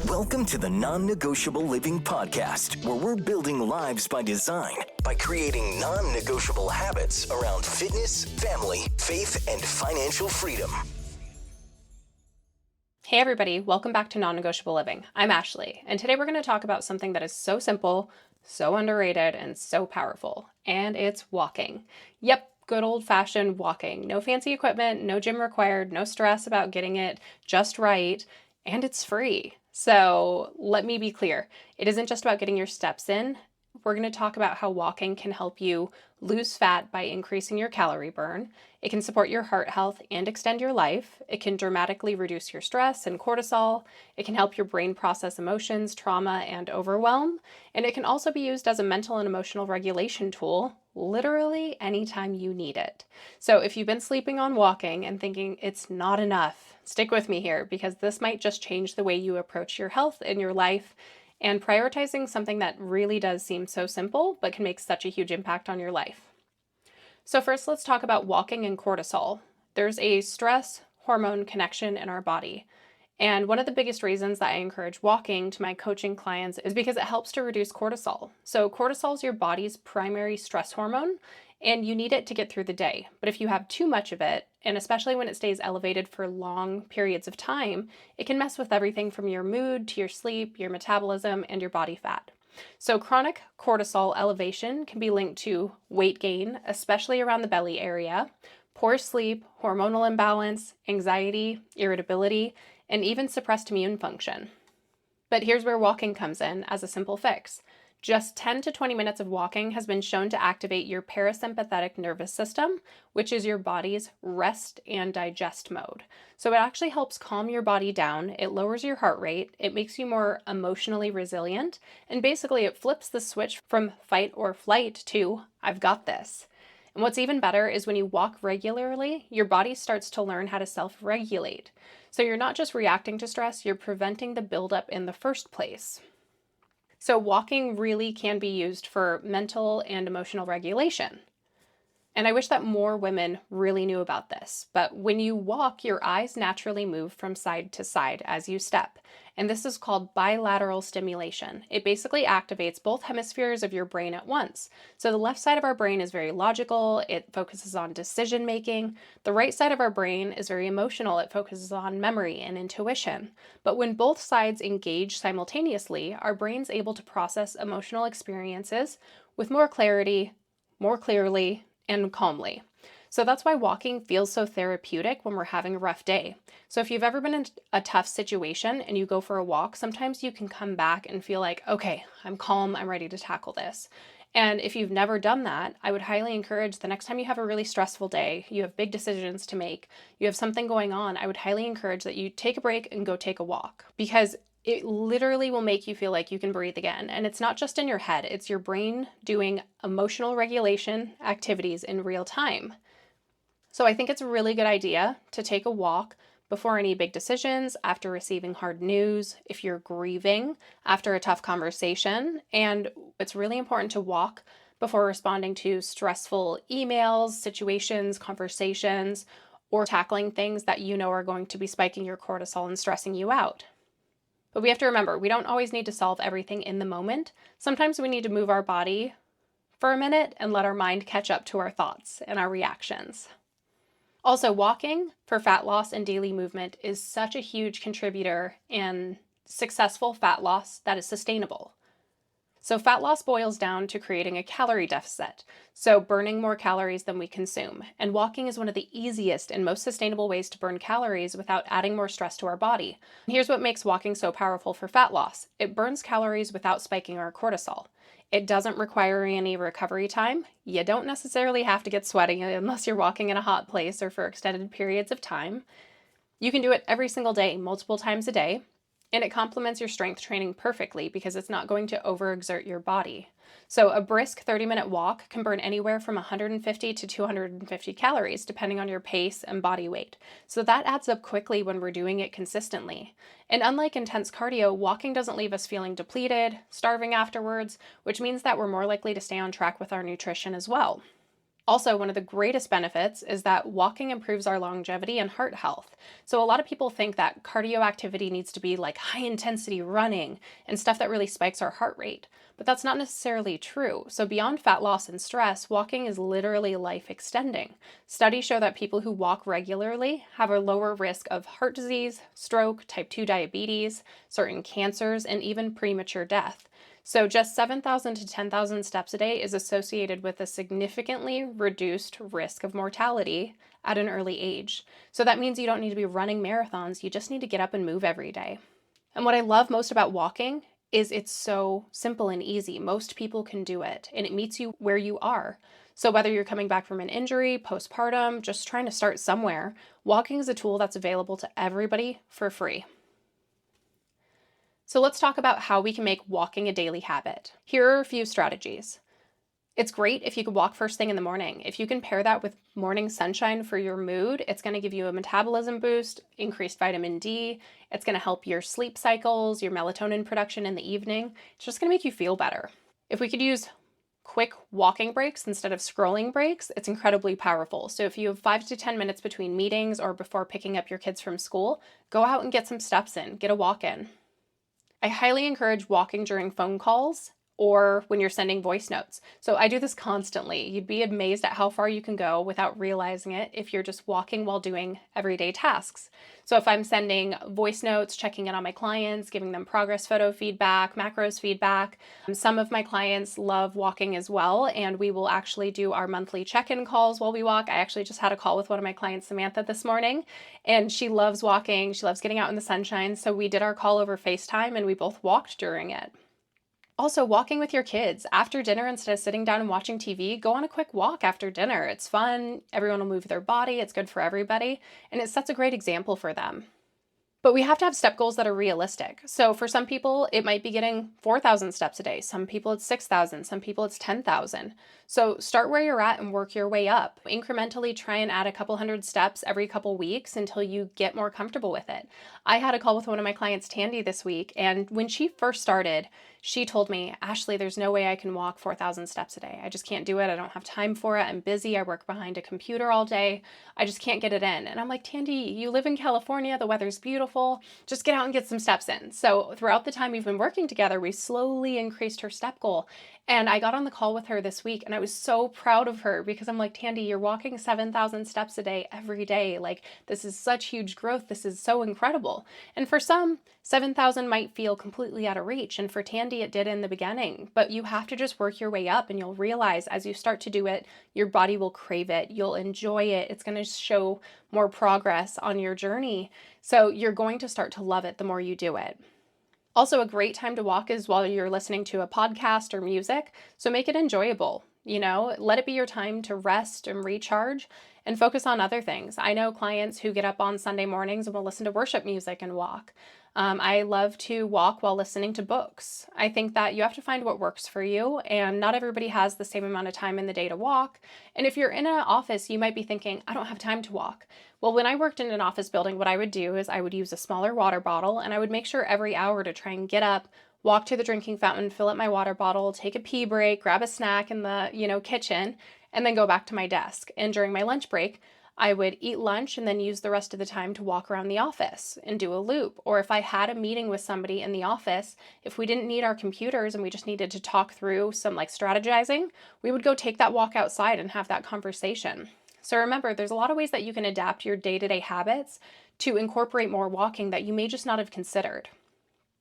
Welcome to the Non-Negotiable Living podcast, where we're building lives by design by creating non-negotiable habits around fitness, family, faith, and financial freedom. Hey everybody, welcome back to Non-Negotiable Living. I'm Ashley, and today we're going to talk about something that is so simple, so underrated, and so powerful, and it's walking. Yep, good old-fashioned walking. No fancy equipment, no gym required, no stress about getting it just right, and it's free. So let me be clear, it isn't just about getting your steps in. We're going to talk about how walking can help you lose fat by increasing your calorie burn. It can support your heart health and extend your life. It can dramatically reduce your stress and cortisol. It can help your brain process emotions, trauma, and overwhelm. And it can also be used as a mental and emotional regulation tool, literally anytime you need it. So if you've been sleeping on walking and thinking it's not enough, stick with me here because this might just change the way you approach your health and your life, and prioritizing something that really does seem so simple but can make such a huge impact on your life. So first, let's talk about walking and cortisol. There's a stress hormone connection in our body. And one of the biggest reasons that I encourage walking to my coaching clients is because it helps to reduce cortisol. So cortisol is your body's primary stress hormone, and you need it to get through the day. But if you have too much of it, and especially when it stays elevated for long periods of time, it can mess with everything from your mood to your sleep, your metabolism, and your body fat. So chronic cortisol elevation can be linked to weight gain, especially around the belly area, poor sleep, hormonal imbalance, anxiety, irritability, and even suppressed immune function. But here's where walking comes in as a simple fix. Just 10 to 20 minutes of walking has been shown to activate your parasympathetic nervous system, which is your body's rest and digest mode. So it actually helps calm your body down, it lowers your heart rate, it makes you more emotionally resilient, and basically it flips the switch from fight or flight to I've got this. And what's even better is when you walk regularly, your body starts to learn how to self-regulate. So you're not just reacting to stress, you're preventing the buildup in the first place. So walking really can be used for mental and emotional regulation. And I wish that more women really knew about this. But when you walk, your eyes naturally move from side to side as you step. And this is called bilateral stimulation. It basically activates both hemispheres of your brain at once. So the left side of our brain is very logical. It focuses on decision making. The right side of our brain is very emotional. It focuses on memory and intuition. But when both sides engage simultaneously, our brain's able to process emotional experiences with more clarity, more clearly, and calmly. So that's why walking feels so therapeutic when we're having a rough day. So if you've ever been in a tough situation and you go for a walk, sometimes you can come back and feel like, okay, I'm calm, I'm ready to tackle this. And if you've never done that, I would highly encourage the next time you have a really stressful day, you have big decisions to make, you have something going on, I would highly encourage that you take a break and go take a walk, because it literally will make you feel like you can breathe again. And it's not just in your head, it's your brain doing emotional regulation activities in real time. So I think it's a really good idea to take a walk before any big decisions, after receiving hard news, if you're grieving, after a tough conversation. And it's really important to walk before responding to stressful emails, situations, conversations, or tackling things that you know are going to be spiking your cortisol and stressing you out. But we have to remember, we don't always need to solve everything in the moment. Sometimes we need to move our body for a minute and let our mind catch up to our thoughts and our reactions. Also, walking for fat loss and daily movement is such a huge contributor in successful fat loss that is sustainable. So fat loss boils down to creating a calorie deficit, so burning more calories than we consume. And walking is one of the easiest and most sustainable ways to burn calories without adding more stress to our body. And here's what makes walking so powerful for fat loss. It burns calories without spiking our cortisol. It doesn't require any recovery time. You don't necessarily have to get sweaty unless you're walking in a hot place or for extended periods of time. You can do it every single day, multiple times a day. And it complements your strength training perfectly because it's not going to overexert your body. So a brisk 30-minute walk can burn anywhere from 150 to 250 calories, depending on your pace and body weight. So that adds up quickly when we're doing it consistently. And unlike intense cardio, walking doesn't leave us feeling depleted, starving afterwards, which means that we're more likely to stay on track with our nutrition as well. Also, one of the greatest benefits is that walking improves our longevity and heart health. So a lot of people think that cardio activity needs to be like high intensity running and stuff that really spikes our heart rate, but that's not necessarily true. So beyond fat loss and stress, walking is literally life extending. Studies show that people who walk regularly have a lower risk of heart disease, stroke, type 2 diabetes, certain cancers, and even premature death. So just 7,000 to 10,000 steps a day is associated with a significantly reduced risk of mortality at an early age. So that means you don't need to be running marathons, you just need to get up and move every day. And what I love most about walking is it's so simple and easy. Most people can do it, and it meets you where you are. So whether you're coming back from an injury, postpartum, just trying to start somewhere, walking is a tool that's available to everybody for free. So let's talk about how we can make walking a daily habit. Here are a few strategies. It's great if you could walk first thing in the morning. If you can pair that with morning sunshine for your mood, it's going to give you a metabolism boost, increased vitamin D. It's going to help your sleep cycles, your melatonin production in the evening. It's just going to make you feel better. If we could use quick walking breaks instead of scrolling breaks, it's incredibly powerful. So if you have 5 to 10 minutes between meetings or before picking up your kids from school, go out and get some steps in, get a walk in. I highly encourage walking during phone calls or when you're sending voice notes. So I do this constantly. You'd be amazed at how far you can go without realizing it if you're just walking while doing everyday tasks. So if I'm sending voice notes, checking in on my clients, giving them progress photo feedback, macros feedback, some of my clients love walking as well, and we will actually do our monthly check-in calls while we walk. I actually just had a call with one of my clients, Samantha, this morning, and she loves walking. She loves getting out in the sunshine. So we did our call over FaceTime and we both walked during it. Also, walking with your kids. After dinner, instead of sitting down and watching TV, go on a quick walk after dinner. It's fun, everyone will move their body, it's good for everybody, and it sets a great example for them. But we have to have step goals that are realistic. So for some people, it might be getting 4,000 steps a day. Some people it's 6,000, some people it's 10,000. So start where you're at and work your way up. Incrementally try and add a couple hundred steps every couple weeks until you get more comfortable with it. I had a call with one of my clients, Tandy, this week, and when she first started, she told me, Ashley, there's no way I can walk 4,000 steps a day. I just can't do it. I don't have time for it. I'm busy. I work behind a computer all day. I just can't get it in. And I'm like, Tandy, you live in California. The weather's beautiful. Just get out and get some steps in. So throughout the time we've been working together, we slowly increased her step goal. And I got on the call with her this week and I was so proud of her because I'm like, Tandy, you're walking 7,000 steps a day every day. Like, this is such huge growth. This is so incredible. And for some, 7,000 might feel completely out of reach. And for Tandy, it did in the beginning. But you have to just work your way up and you'll realize as you start to do it, your body will crave it. You'll enjoy it. It's going to show more progress on your journey. So you're going to start to love it the more you do it. Also, a great time to walk is while you're listening to a podcast or music, so make it enjoyable. Let it be your time to rest and recharge and focus on other things. I know clients who get up on Sunday mornings and will listen to worship music and walk. I love to walk while listening to books. I think that you have to find what works for you, and not everybody has the same amount of time in the day to walk. And if you're in an office, you might be thinking, I don't have time to walk. Well, when I worked in an office building, what I would do is I would use a smaller water bottle, and I would make sure every hour to try and get up, walk to the drinking fountain, fill up my water bottle, take a pee break, grab a snack in the kitchen, and then go back to my desk. And during my lunch break, I would eat lunch and then use the rest of the time to walk around the office and do a loop. Or if I had a meeting with somebody in the office, if we didn't need our computers and we just needed to talk through some strategizing, we would go take that walk outside and have that conversation. So remember, there's a lot of ways that you can adapt your day-to-day habits to incorporate more walking that you may just not have considered.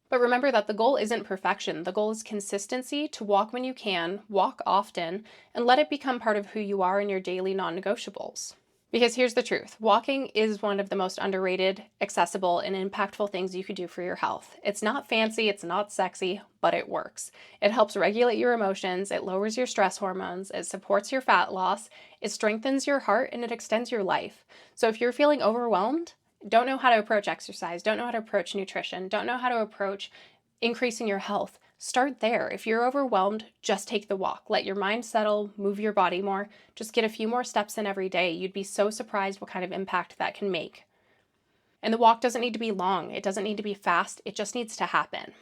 But remember that the goal isn't perfection. The goal is consistency, to walk when you can, walk often, and let it become part of who you are in your daily non-negotiables. Because here's the truth, walking is one of the most underrated, accessible, and impactful things you could do for your health. It's not fancy, it's not sexy, but it works. It helps regulate your emotions, it lowers your stress hormones, it supports your fat loss, it strengthens your heart, and it extends your life. So if you're feeling overwhelmed, don't know how to approach exercise, don't know how to approach nutrition, don't know how to approach increasing your health, start there. If you're overwhelmed, just take the walk. Let your mind settle, move your body more. Just get a few more steps in every day. You'd be so surprised what kind of impact that can make. And the walk doesn't need to be long. It doesn't need to be fast. It just needs to happen.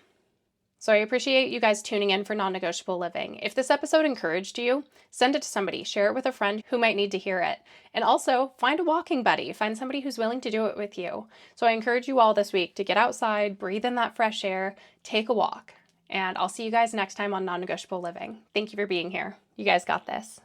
So I appreciate you guys tuning in for Non-Negotiable Living. If this episode encouraged you, send it to somebody, share it with a friend who might need to hear it. And also find a walking buddy, find somebody who's willing to do it with you. So I encourage you all this week to get outside, breathe in that fresh air, take a walk. And I'll see you guys next time on Non-Negotiable Living. Thank you for being here. You guys got this.